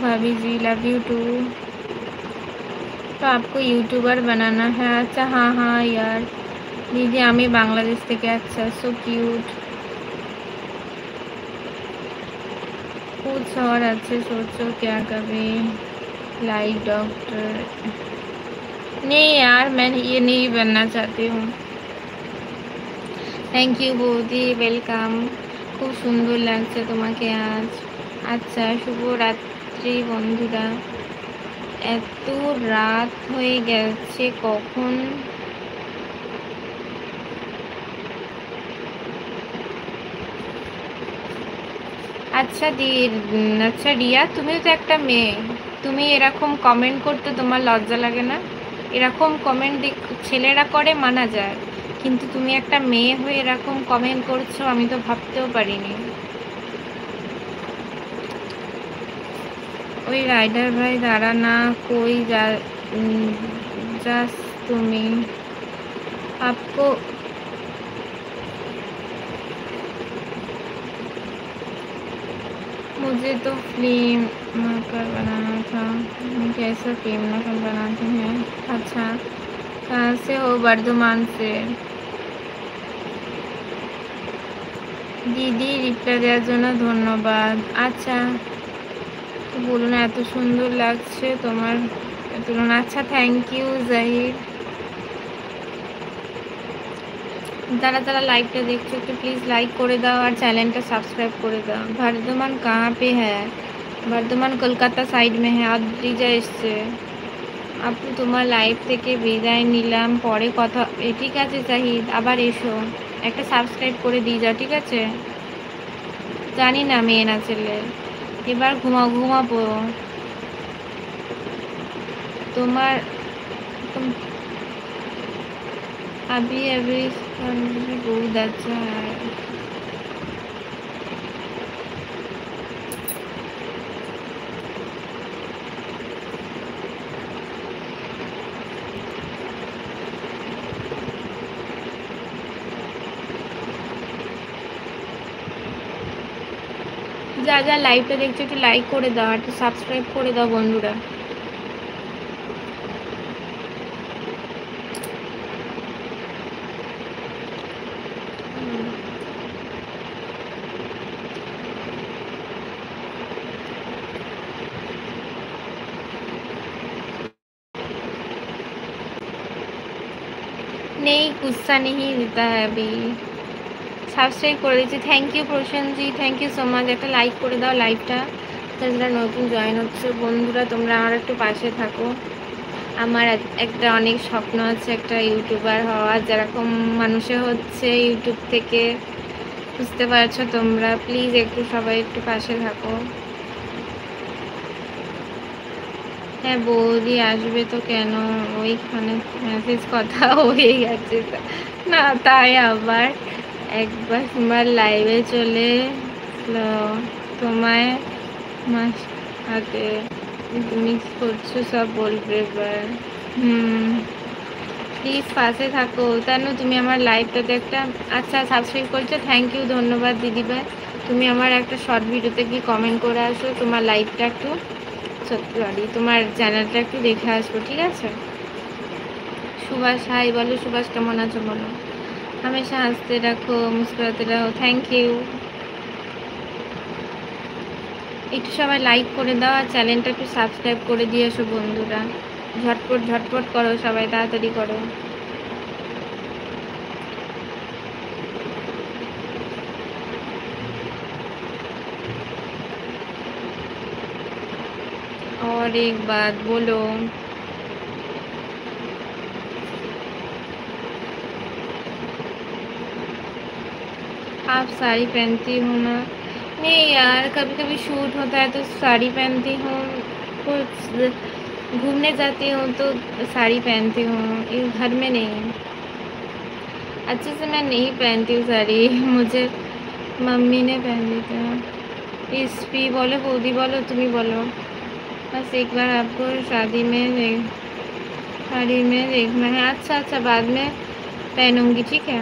भाभी जी, love you to. तो आपको यूट्यूबर बनाना है? अच्छा हाँ हाँ यार दीदी, আমি বাংলাদেশ থেকে। अच्छा, सो क्यूट। कुछ और अच्छे सोचो क्या कभी। Like doctor. नहीं यार, मैं ये नहीं बनना चाहती हूँ। थैंक यू বৌদি, ওয়েলকাম। খুব সুন্দর লাগছে তোমাকে আজ। আচ্ছা, শুভরাত্রি বন্ধুরা। এত রাত হয়ে গেছে কখন। আচ্ছা আচ্ছা রিয়া, তুমি তো একটা মেয়ে, তুমি এরকম কমেন্ট করতে তোমার লজ্জা লাগে না? এরকম কমেন্ট ছেলেরা করে মানা যায়, কিন্তু তুমি একটা মেয়ে হয়ে এরকম কমেন্ট করছো, আমি তো ভাবতেও পারিনি। ওই রাইডার ভাই দাঁড়া না, কই যাস তুমি? आपको मुझे तो फिल्म मेकर बनाना था। कैसा फिल्म मेकर बनाते हैं? अच्छा, कहाँ से हो? बर्धमान से। দিদি রিপ্লাই দেওয়ার জন্য ধন্যবাদ। আচ্ছা, তো বলুন, এত সুন্দর লাগছে তোমার তুলনা। আচ্ছা, থ্যাংক ইউ জাহির। যারা যারা লাইভটা দেখছো একটু প্লিজ লাইক করে দাও আর চ্যানেলটা সাবস্ক্রাইব করে দাও। বর্ধমান কাহা পে হ্যাঁ? বর্ধমান কলকাতা সাইড মে হ্যাঁ। আদ্রিজা এসছে। আপু তোমার লাইভ থেকে বিদায় নিলাম, পরে কথা। ঠিক আছে জাহিদ, আবার এসো। একটা সাবস্ক্রাইব করে দিয়ে যাও, ঠিক আছে? জানি না মেয়ে না ছেলে। এবার ঘুমাবো। তোমার अभी अभी बहुत अच्छा है। যা যা লাইভটা দেখছো একটু লাইক করে দাও, একটু সাবস্ক্রাইব করে দাও বন্ধুরা। नहीं, गुस्सा नहीं देता है अभी। সাবস্ক্রাইব করে দিচ্ছি। Thank you Prashantji, thank you so much. একটা লাইক করে দাও লাইভটা। যারা নতুন জয়েন হচ্ছে বন্ধুরা, তোমরা আমার একটু পাশে থাকো। আমার একটা অনেক স্বপ্ন আছে একটা ইউটিউবার হওয়ার, যেরকম মানুষে হচ্ছে ইউটিউব থেকে, বুঝতে পারছো তোমরা। প্লিজ একটু সবাই একটু পাশে থাকো। হ্যাঁ বৌদি আসবে তো কেন, ওইখানে মেসেজ কথা হয়ে গেছে না, তাই আবার একবার তোমার লাইভে চলে তোমায় মাস হাতে মিস করছো, সব বলবে এবার। প্লিজ পাশে থাকো। কেন তুমি আমার লাইভটাতে একটা আচ্ছা সাবস্ক্রাইব করছো, থ্যাংক ইউ, ধন্যবাদ দিদিভাই। তুমি আমার একটা শর্ট ভিডিওতে কি কমেন্ট করে আসো, তোমার লাইভটা একটু সরি তোমার চ্যানেলটা একটু দেখে আসবো, ঠিক আছে? সুভাষ হাই বলো। সুভাষ কেমন আছো বলো। হামেশা হাসতে রাখো, মুস্কুরাতে রাখো। Thank you. একটু সবাই লাইক করে দাও আর চ্যানেলটা একটু সাবস্ক্রাইব করে দিয়ে আসো বন্ধুরা। ঝটপট ঝটপট করো সবাই, তাড়াতাড়ি করো। और एक बात बोलो। आप साड़ी पहनती हो ना? नहीं यार, कभी कभी शूट होता है तो साड़ी पहनती हूँ, कुछ घूमने जाती हूँ तो साड़ी पहनती हूँ, घर में नहीं। अच्छे से मैं नहीं पहनती हूँ साड़ी, मुझे मम्मी ने पहन दी था। इस्पी बोलो, बूदी बोलो, तुम ही बोलो। बस एक बार आपको शादी में देखना है। अच्छा अच्छा, बाद में पहनूंगी, ठीक है?